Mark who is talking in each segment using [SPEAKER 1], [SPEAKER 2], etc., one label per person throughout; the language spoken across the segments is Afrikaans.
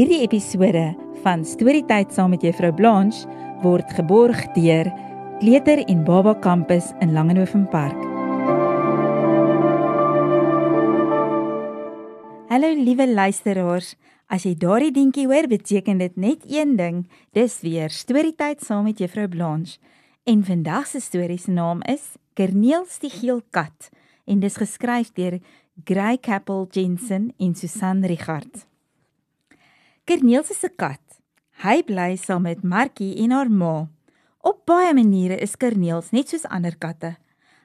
[SPEAKER 1] Hierdie episode van Storytyd saam met Juffrou Blanche word geborg deur Kleuter en Baba Campus in Langenhoven Park. Hallo liewe luisteraars, as jy daardie dingetjie hoor, beteken dit net een ding, dis weer Storytyd saam met Juffrou Blanche. En vandag se storie se naam is Kerniels die geel kat en dis geskryf deur Gray Capel Jensen en Susan Richard. Kerniels is 'n kat. Hy bly saam met Markie en haar ma. Op baie maniere is Kerniels net soos ander katte.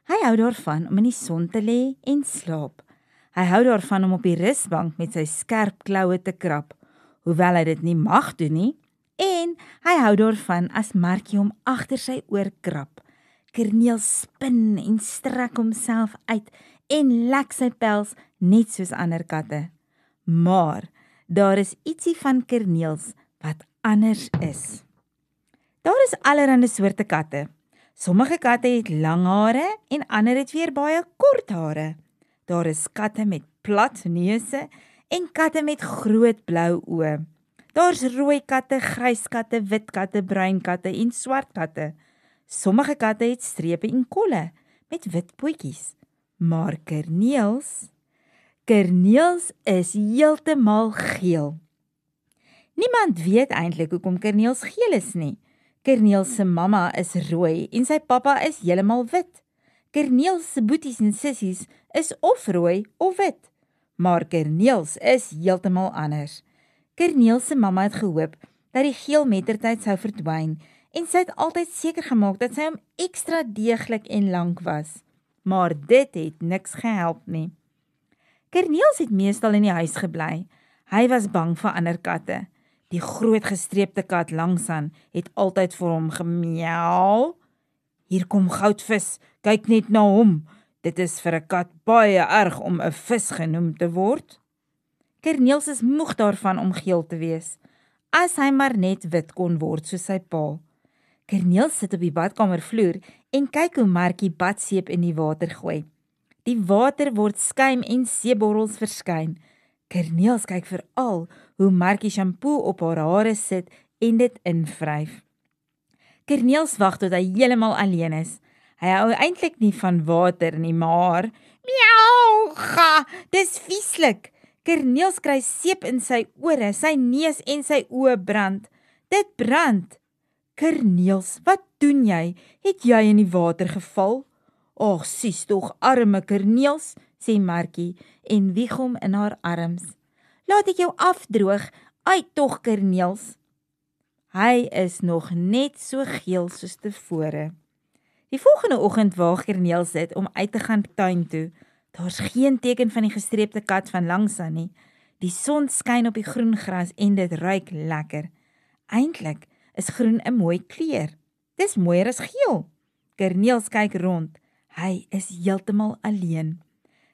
[SPEAKER 1] Hy hou daarvan om in die son te lê en slaap. Hy hou daarvan om op die rusbank met sy skerp kloue te krap, hoewel hy dit nie mag doen nie. En hy hou daarvan as Markie hom agter sy oor krap. Kerniels spin en strek homself uit en lek sy pels net soos ander katte. Maar daar is ietsie van Kerniels wat anders is. Daar is allerlei soorte katte. Sommige katte het lang hare en ander het weer baie kort hare. Daar is katte met plat neuse en katte met groot blou oë. Daar's rooi katte, grys katte, wit katte, bruin katte en swart katte. Sommige katte het strepe en kolle met wit pootjies. Maar Kerniels is heeltemal geel. Niemand weet eintlik hoekom Kerniels geel is nie. Kerniels se mamma is rooi en sy pappa is heeltemal wit. Kerniels se boeties en sissies is of rooi of wit. Maar Kerniels is heeltemal anders. Kerniels se mamma het gehoop dat die geel mettertyd sou verdwyn en sy het altyd seker gemaak dat sy hom ekstra deeglik en lank was. Maar dit het niks gehelp nie. Kerniels het meestal in die huis gebly. Hy was bang vir ander katte. Die groot gestreepte kat langsaan het altyd vir hom gemiauw. Hier kom goudvis, kyk net na hom. Dit is vir 'n kat baie erg om 'n vis genoem te word. Kerniels is moeg daarvan om geel te wees, as hy maar net wit kon word soos sy pa. Kerniels sit op die badkamervloer en kyk hoe Markie badseep in die water gooi. Die water word skuim en seeborrels verskyn. Kerniels kyk veral hoe Markie shampoo op haar hare sit en dit invryf. Kerniels wag tot hy heeltemal alleen is. Hy hou eintlik nie van water nie, maar miau, ga, dis vieslik. Kerniels kry seep in sy ore, sy neus en sy oë brand. Dit brand. Kerniels, wat doen jy? Het jy in die water geval? "Ag, sies tog, arme Kerniels," sê Markie en wieg hom in haar arms. "Laat ek jou afdroog, uit tog Kerniels." Hy is nog net so geel soos tevore. Die volgende oggend waag Kerniels dit om uit te gaan tuin toe. Daar's geen teken van die gestreepte kat van langsaan nie. Die son skyn op die groen gras en dit ruik lekker. Eintlik is groen 'n mooi kleur. Dis mooier as geel. Kerniels kyk rond. Hy is heeltemal alleen.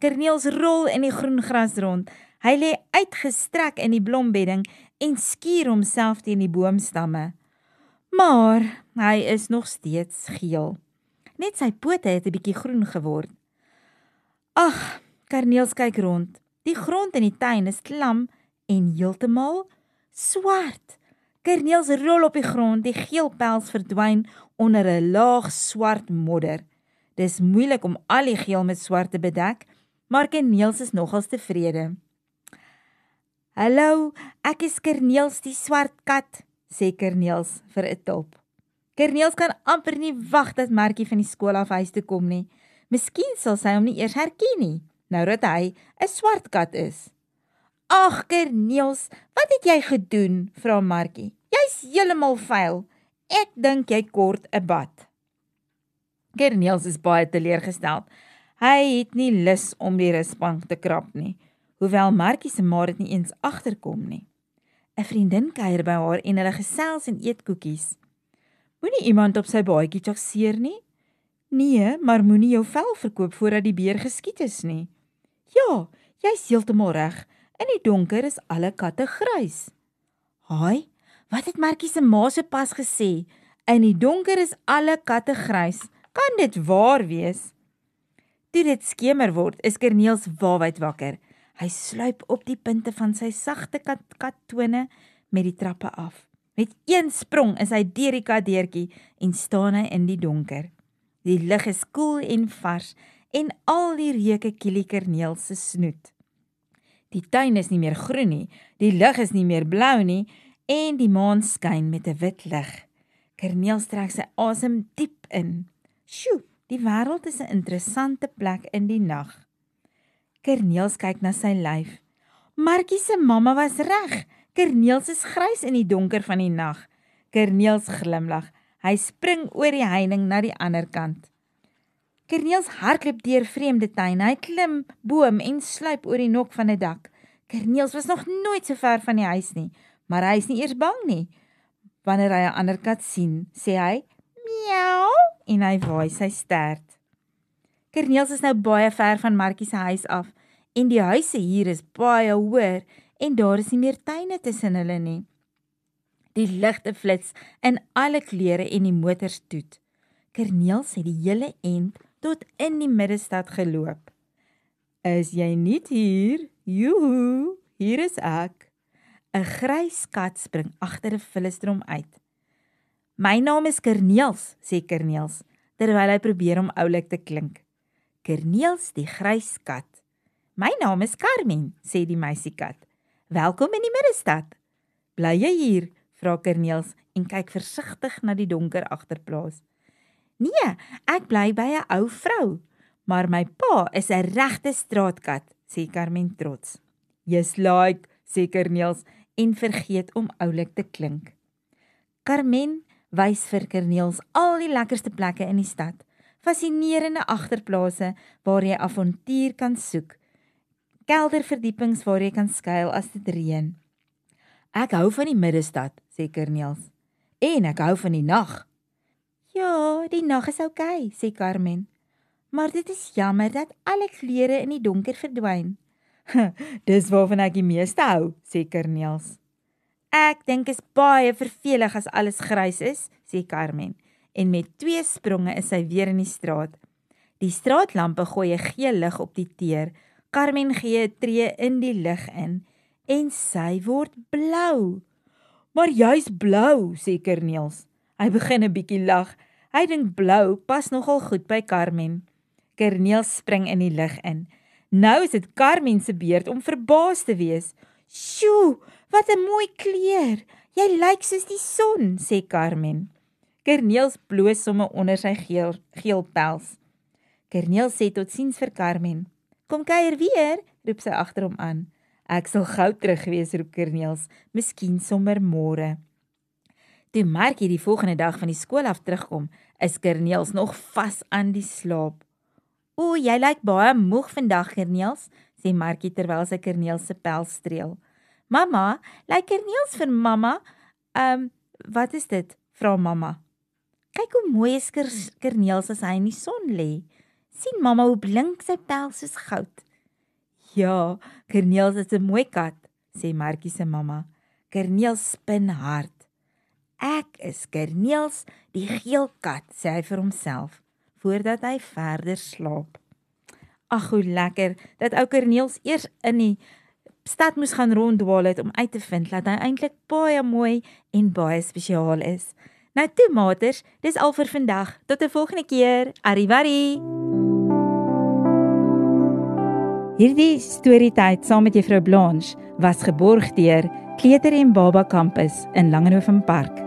[SPEAKER 1] Kerniels rol in die groen gras rond. Hy lê uitgestrek in die blombedding en skuur homself teen die boomstamme. Maar hy is nog steeds geel. Net sy pote het 'n bietjie groen geword. Ag, Kerniels kyk rond. Die grond in die tuin is klam en heeltemal swart. Kerniels rol op die grond, die geel pels verdwyn onder 'n laag swart modder. Dis moeilik om al die geel met swart te bedek, maar Kerniels is nogals tevrede. "Hallo, ek is Kerniels die swart kat," sê Kerniels vir 'n tulp. Kerniels kan amper nie wag dat Markie van die skool af huis toe kom nie. Miskien sal sy hom nie eers herken nie, nou dat hy 'n swart kat is. "Ag Kerniels, wat het jy gedoen?" vra Markie. "Jy's heeltemal vuil. Ek dink jy kort 'n bad." Kerniels is baie teleurgesteld. Hy het nie lus om die rusbank te krap nie, hoewel Markie se ma dit nie eens agterkom nie. 'n Vriendin kuier by haar en hulle gesels en eet koekies. "Moenie iemand op sy baadjie chasseer nie?" "Nee, maar moenie jou vel verkoop voordat die beer geskiet is nie." "Ja, jy's heeltemal reg. In die donker is alle katte grys." "Haai, wat het Markie se ma sopas gesê? In die donker is alle katte grys. Kan dit waar wees?" Toe dit skemer word, is Kerniels waawyd wakker. Hy sluip op die punte van sy sagte kattone met die trappe af. Met een sprong is hy deur die katdeurtjie en staan hy in die donker. Die lug is koel en vars en al die reuke kielie Kerneel se snoet. Die tuin is nie meer groen nie, die lug is nie meer blou nie en die maan skyn met 'n wit lig. Kerneel trek sy asem diep in. Sjoe, die wêreld is 'n interessante plek in die nag. Kerneel kyk na sy lyf. Markie se mamma was reg. Kerneel is grys in die donker van die nag. Kerneel glimlag. Hy spring oor die heining na die ander kant. Kerneel hardloop deur vreemde tuine. Hy klim boom en sluip oor die nok van 'n dak. Kerneel was nog nooit so ver van die huis nie, maar hy is nie eers bang nie. Wanneer hy 'n ander kat sien, sê hy, miau, en hy waai sy stert. Kerneel is nou baie ver van Markie se huis af, en die huise hier is baie hoër, en daar is nie meer tuine tussen hulle nie. Die ligte flits in alle kleure en die motors toet. Kerneel het die hele end tot in die middestad geloop. Is jy nie hier? Joehoe, hier is ek. 'n grys kat spring agter 'n vullisdrom uit. My naam is Kerneels, sê Kerneels, terwyl hy probeer om oulik te klink. Kerneels, die grys kat. My naam is Carmen, sê die meisiekat. Welkom in die middestad. Bly jy hier? Vra Kerneels en kyk versigtig na die donker agterplaas. Nee, ek bly by 'n ou vrou, maar my pa is 'n regte straatkat, sê Carmen trots. Jy's like, sê Kerneels en vergeet om oulik te klink. Carmen wys vir Kerneels al die lekkerste plekke in die stad, fascinerende agterplase waar jy avontuur kan soek, kelderverdiepings waar jy kan skuil as dit reën. Ek hou van die middestad, sê Kerneels, en ek hou van die nag. Ja, die nag is oukei, sê Carmen, maar dit is jammer dat alle kleure in die donker verdwyn. Dis waarvan ek die meeste hou, sê Kerneels. Ek dink is baie vervelig as alles grys is, sê Carmen, en met 2 spronge is sy weer in die straat. Die straatlampe gooi 'n geel lig op die teer, Carmen gee 'n tree in die lig in, en sy word blou. Maar jy's blou, sê Kerneels. Hy begin 'n bietjie lag. Hy dink blou pas nogal goed by Carmen. Kerneels spring in die lig in. Nou is dit Carmen se beurt om verbaas te wees. Sjoe, wat 'n mooi kleur. Jy lyk soos die son, sê Carmen. Kerneels bloos sommer onder sy geel pels. Kerneels sê totsiens vir Carmen. Kom kuier weer, roep sy agter hom aan. Ek sal gou terug wees, roep Kerneels, miskien sommer môre. Toe Markie die volgende dag van die skool af terugkom, is Kerneels nog vas aan die slaap. O, jy lyk baie moeg vandag, Kerneels, sê Markie terwyl sy Kerneels se pels streel. Mamma, lyk Kerneels vir mamma? Wat is dit? Vra mamma. Kyk hoe mooi is Kerneels as hy in die son lê. Sien mamma hoe blink sy pels soos goud. Ja, Kerneels is 'n mooi kat, sê Markie se mamma. Kerneels spin hard. Ek is Kerneels, die geel kat, sê hy vir homself, voordat hy verder slaap. Ag, hoe lekker, dat ou Kerneels eers in die stad moes gaan ronddwaal het om uit te vind, dat hy eintlik baie mooi en baie spesiaal is. Nou toe, maters, dis al vir vandag. Tot 'n volgende keer. Arrivederci! Hierdie storietyd saam met Juffrou Blanche was geborg deur Kleuter en Baba Kampus in Langehoven Park.